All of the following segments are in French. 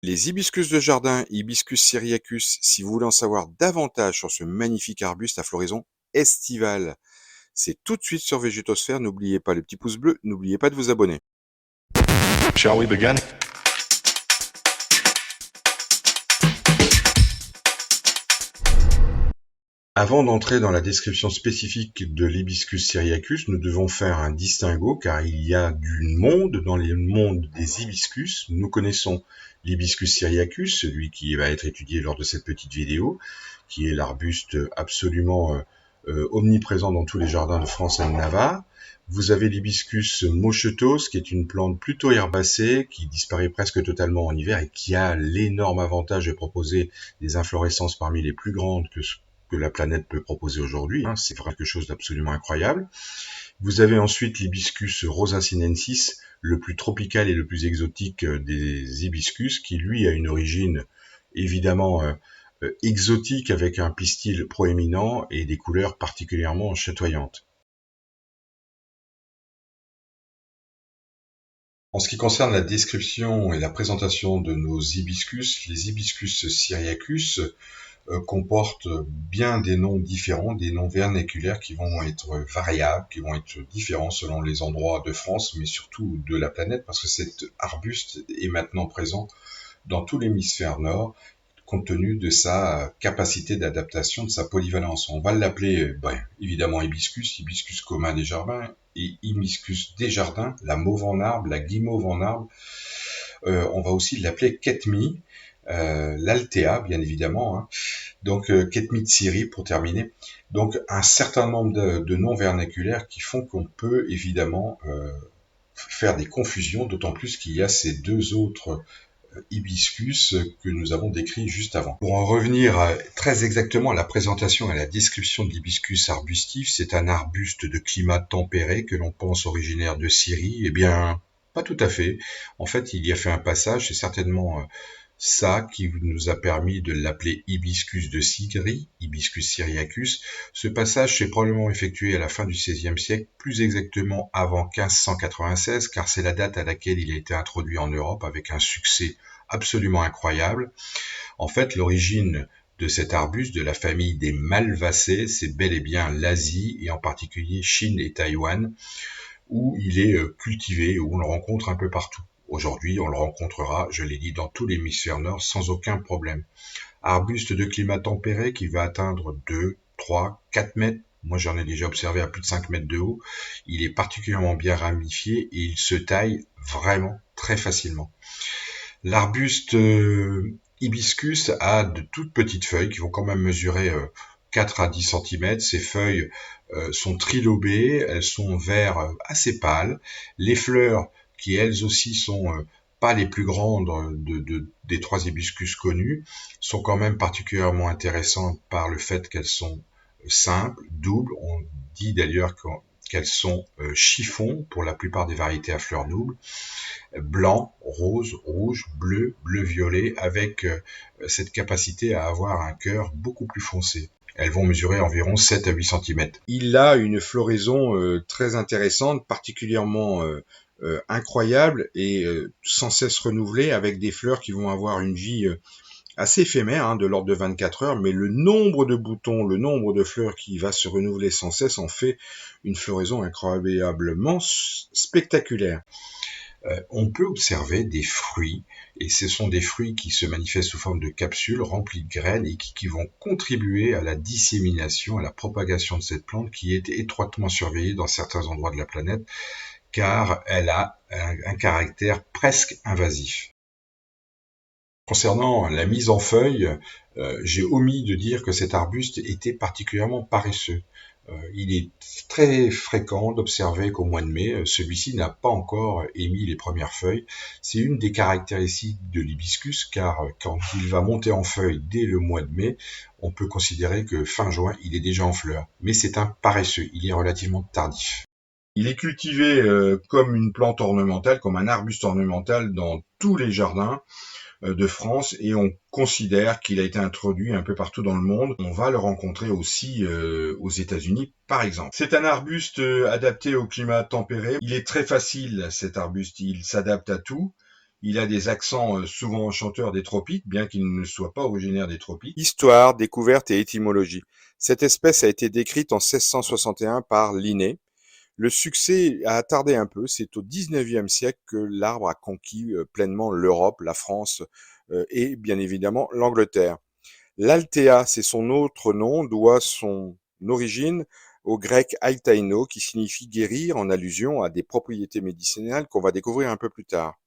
Les hibiscus de jardin, Hibiscus syriacus, si vous voulez en savoir davantage sur ce magnifique arbuste à floraison estivale, c'est tout de suite sur Végétosphère. N'oubliez pas le petit pouce bleu, n'oubliez pas de vous abonner. Shall we begin? Avant d'entrer dans la description spécifique de l'Hibiscus syriacus, nous devons faire un distinguo car il y a du monde dans les mondes des hibiscus. Nous connaissons l'Hibiscus syriacus, celui qui va être étudié lors de cette petite vidéo, qui est l'arbuste absolument omniprésent dans tous les jardins de France et de Navarre. Vous avez l'Hibiscus moschetos, qui est une plante plutôt herbacée, qui disparaît presque totalement en hiver et qui a l'énorme avantage de proposer des inflorescences parmi les plus grandes que la planète peut proposer aujourd'hui. C'est vraiment quelque chose d'absolument incroyable. Vous avez ensuite l'Hibiscus rosacinensis, le plus tropical et le plus exotique des hibiscus, qui lui a une origine évidemment exotique avec un pistil proéminent et des couleurs particulièrement chatoyantes. En ce qui concerne la description et la présentation de nos hibiscus, les Hibiscus syriacus comportent bien des noms différents, des noms vernaculaires qui vont être variables, qui vont être différents selon les endroits de France, mais surtout de la planète, parce que cet arbuste est maintenant présent dans tout l'hémisphère nord, compte tenu de sa capacité d'adaptation, de sa polyvalence. On va l'appeler évidemment hibiscus commun des jardins, et hibiscus des jardins, la mauve en arbre, la guimauve en arbre. On va aussi l'appeler ketmi, l'altea bien évidemment, donc ketmi tsiri pour terminer. Donc un certain nombre de noms vernaculaires qui font qu'on peut évidemment faire des confusions, d'autant plus qu'il y a ces deux autres hibiscus que nous avons décrits juste avant. Pour en revenir très exactement à la présentation et à la description de l'hibiscus arbustif, c'est un arbuste de climat tempéré que l'on pense originaire de Syrie. Eh bien, pas tout à fait. En fait, il y a fait un passage, c'est certainement ça qui nous a permis de l'appeler hibiscus de Syrie, Hibiscus syriacus. Ce passage s'est probablement effectué à la fin du XVIe siècle, plus exactement avant 1596, car c'est la date à laquelle il a été introduit en Europe avec un succès absolument incroyable. En fait, l'origine de cet arbuste de la famille des Malvacées, c'est bel et bien l'Asie, et en particulier Chine et Taïwan, où il est cultivé, où on le rencontre un peu partout. Aujourd'hui, on le rencontrera, je l'ai dit, dans tout l'hémisphère nord sans aucun problème. Arbuste de climat tempéré qui va atteindre 2, 3, 4 mètres. Moi, j'en ai déjà observé à plus de 5 mètres de haut. Il est particulièrement bien ramifié et il se taille vraiment très facilement. L'arbuste hibiscus a de toutes petites feuilles qui vont quand même mesurer 4 à 10 cm. Ces feuilles sont trilobées, elles sont vert assez pâles. Les fleurs qui elles aussi sont pas les plus grandes des trois hibiscus connus, sont quand même particulièrement intéressantes par le fait qu'elles sont simples, doubles. On dit d'ailleurs qu'elles sont chiffons pour la plupart des variétés à fleurs doubles, blanc, rose, rouge, bleu, bleu-violet, avec cette capacité à avoir un cœur beaucoup plus foncé. Elles vont mesurer environ 7 à 8 cm. Il a une floraison très intéressante, particulièrement incroyable et sans cesse renouvelée, avec des fleurs qui vont avoir une vie assez éphémère, de l'ordre de 24 heures, mais le nombre de boutons, le nombre de fleurs qui va se renouveler sans cesse en fait une floraison incroyablement spectaculaire. On peut observer des fruits, et ce sont des fruits qui se manifestent sous forme de capsules remplies de graines et qui vont contribuer à la dissémination, à la propagation de cette plante qui est étroitement surveillée dans certains endroits de la planète, car elle a un caractère presque invasif. Concernant la mise en feuille, j'ai omis de dire que cet arbuste était particulièrement paresseux. Il est très fréquent d'observer qu'au mois de mai, celui-ci n'a pas encore émis les premières feuilles. C'est une des caractéristiques de l'hibiscus, car quand il va monter en feuille dès le mois de mai, on peut considérer que fin juin, il est déjà en fleurs. Mais c'est un paresseux, il est relativement tardif. Il est cultivé comme une plante ornementale, comme un arbuste ornemental dans tous les jardins de France, et on considère qu'il a été introduit un peu partout dans le monde. On va le rencontrer aussi aux États-Unis, par exemple. C'est un arbuste adapté au climat tempéré. Il est très facile, cet arbuste, il s'adapte à tout. Il a des accents souvent chanteurs des tropiques, bien qu'il ne soit pas originaire des tropiques. Histoire, découverte et étymologie. Cette espèce a été décrite en 1661 par Linné. Le succès a tardé un peu, c'est au XIXe siècle que l'arbre a conquis pleinement l'Europe, la France et bien évidemment l'Angleterre. L'Altea, c'est son autre nom, doit son origine au grec altaino qui signifie guérir en allusion à des propriétés médicinales qu'on va découvrir un peu plus tard.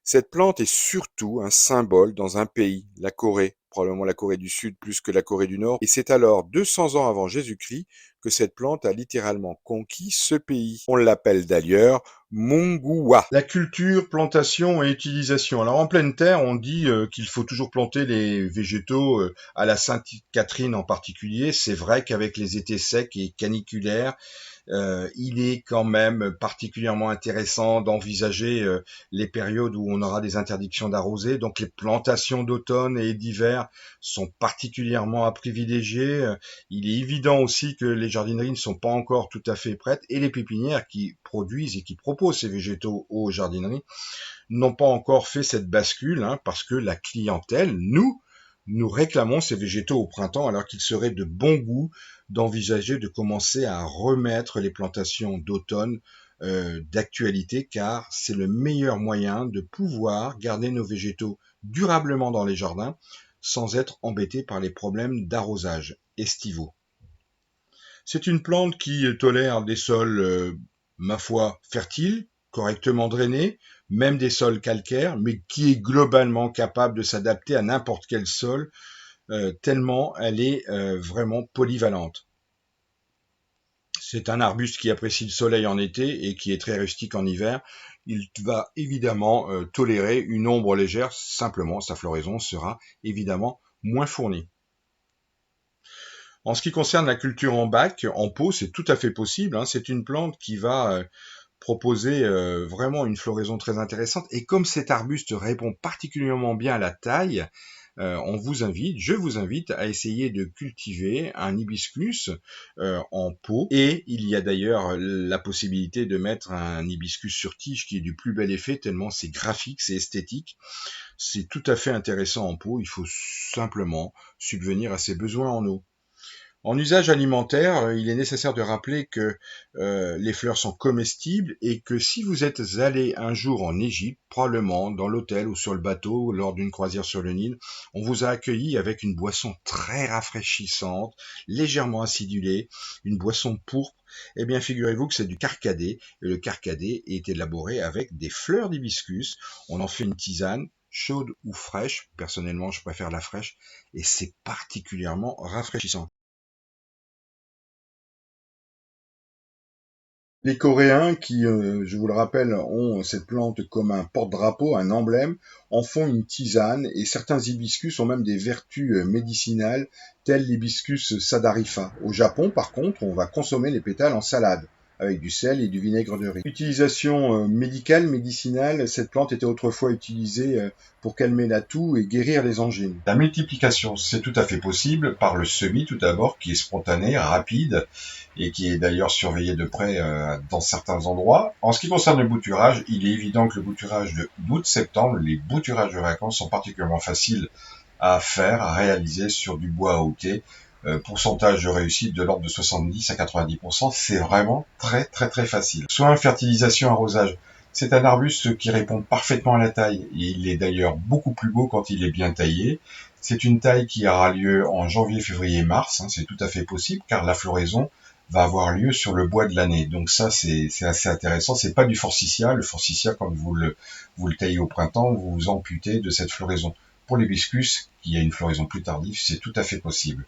Cette plante est surtout un symbole dans un pays, la Corée, probablement la Corée du Sud plus que la Corée du Nord, et c'est alors 200 ans avant Jésus-Christ que cette plante a littéralement conquis ce pays. On l'appelle d'ailleurs Mongua. La culture, plantation et utilisation. Alors en pleine terre, on dit qu'il faut toujours planter les végétaux à la Sainte-Catherine en particulier. C'est vrai qu'avec les étés secs et caniculaires, il est quand même particulièrement intéressant d'envisager les périodes où on aura des interdictions d'arroser. Donc les plantations d'automne et d'hiver sont particulièrement à privilégier. Il est évident aussi que les jardineries ne sont pas encore tout à fait prêtes et les pépinières qui produisent et qui proposent ces végétaux aux jardineries n'ont pas encore fait cette bascule parce que la clientèle, nous réclamons ces végétaux au printemps alors qu'il serait de bon goût d'envisager de commencer à remettre les plantations d'automne d'actualité car c'est le meilleur moyen de pouvoir garder nos végétaux durablement dans les jardins sans être embêtés par les problèmes d'arrosage estivaux. C'est une plante qui tolère des sols, ma foi, fertiles, correctement drainés, même des sols calcaires, mais qui est globalement capable de s'adapter à n'importe quel sol, tellement elle est vraiment polyvalente. C'est un arbuste qui apprécie le soleil en été et qui est très rustique en hiver. Il va évidemment tolérer une ombre légère, simplement sa floraison sera évidemment moins fournie. En ce qui concerne la culture en bac, en pot, c'est tout à fait possible. C'est une plante qui va proposer vraiment une floraison très intéressante. Et comme cet arbuste répond particulièrement bien à la taille, je vous invite à essayer de cultiver un hibiscus en pot. Et il y a d'ailleurs la possibilité de mettre un hibiscus sur tige qui est du plus bel effet, tellement c'est graphique, c'est esthétique. C'est tout à fait intéressant en pot. Il faut simplement subvenir à ses besoins en eau. En usage alimentaire, il est nécessaire de rappeler que les fleurs sont comestibles et que si vous êtes allé un jour en Égypte, probablement dans l'hôtel ou sur le bateau lors d'une croisière sur le Nil, on vous a accueilli avec une boisson très rafraîchissante, légèrement acidulée, une boisson pourpre. Eh bien, figurez-vous que c'est du carcadé et le carcadé est élaboré avec des fleurs d'hibiscus. On en fait une tisane chaude ou fraîche. Personnellement, je préfère la fraîche et c'est particulièrement rafraîchissant. Les Coréens, qui, je vous le rappelle, ont cette plante comme un porte-drapeau, un emblème, en font une tisane et certains hibiscus ont même des vertus médicinales, tels l'hibiscus sadarifa. Au Japon, par contre, on va consommer les pétales en salade, avec du sel et du vinaigre de riz. Utilisation médicale, médicinale, cette plante était autrefois utilisée pour calmer la toux et guérir les angines. La multiplication, c'est tout à fait possible par le semis tout d'abord, qui est spontané, rapide, et qui est d'ailleurs surveillé de près dans certains endroits. En ce qui concerne le bouturage, il est évident que le bouturage d'août-septembre, les bouturages de vacances sont particulièrement faciles à faire, à réaliser sur du bois AOT. Pourcentage de réussite de l'ordre de 70 à 90%, c'est vraiment très très très facile. Soins, fertilisation, arrosage. C'est un arbuste qui répond parfaitement à la taille, et il est d'ailleurs beaucoup plus beau quand il est bien taillé. C'est une taille qui aura lieu en janvier, février, mars, c'est tout à fait possible, car la floraison va avoir lieu sur le bois de l'année. Donc ça, c'est assez intéressant. C'est pas du forsythia. Le forsythia, quand vous le taillez au printemps, vous vous amputez de cette floraison. Pour l'hibiscus, qui a une floraison plus tardive, c'est tout à fait possible.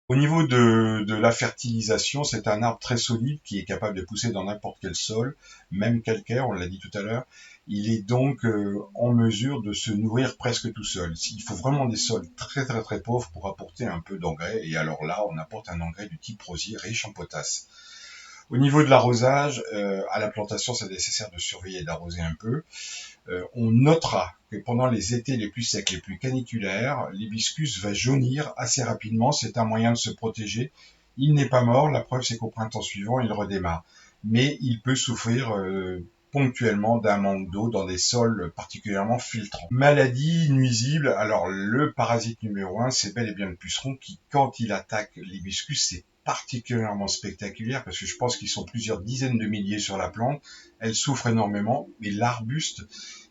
Au niveau de la fertilisation, c'est un arbre très solide qui est capable de pousser dans n'importe quel sol, même calcaire, on l'a dit tout à l'heure. Il est donc en mesure de se nourrir presque tout seul. Il faut vraiment des sols très très très pauvres pour apporter un peu d'engrais, et alors là on apporte un engrais du type rosier riche en potasse. Au niveau de l'arrosage, à la plantation, c'est nécessaire de surveiller et d'arroser un peu. On notera que pendant les étés les plus secs, les plus caniculaires, l'hibiscus va jaunir assez rapidement. C'est un moyen de se protéger. Il n'est pas mort. La preuve, c'est qu'au printemps suivant, il redémarre. Mais il peut souffrir ponctuellement d'un manque d'eau dans des sols particulièrement filtrants. Maladie nuisible. Alors, le parasite numéro 1, c'est bel et bien le puceron qui, quand il attaque l'hibiscus, c'est particulièrement spectaculaire parce que je pense qu'ils sont plusieurs dizaines de milliers sur la plante. Elle souffre énormément, mais l'arbuste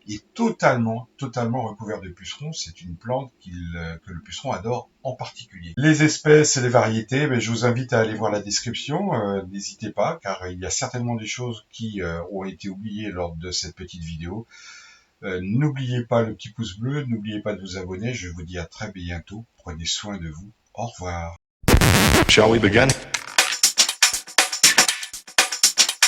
est totalement recouvert de pucerons. C'est une plante que le puceron adore en particulier. Les espèces et les variétés, je vous invite à aller voir la description. N'hésitez pas, car il y a certainement des choses qui ont été oubliées lors de cette petite vidéo. N'oubliez pas le petit pouce bleu, n'oubliez pas de vous abonner. Je vous dis à très bientôt. Prenez soin de vous. Au revoir. Shall we begin?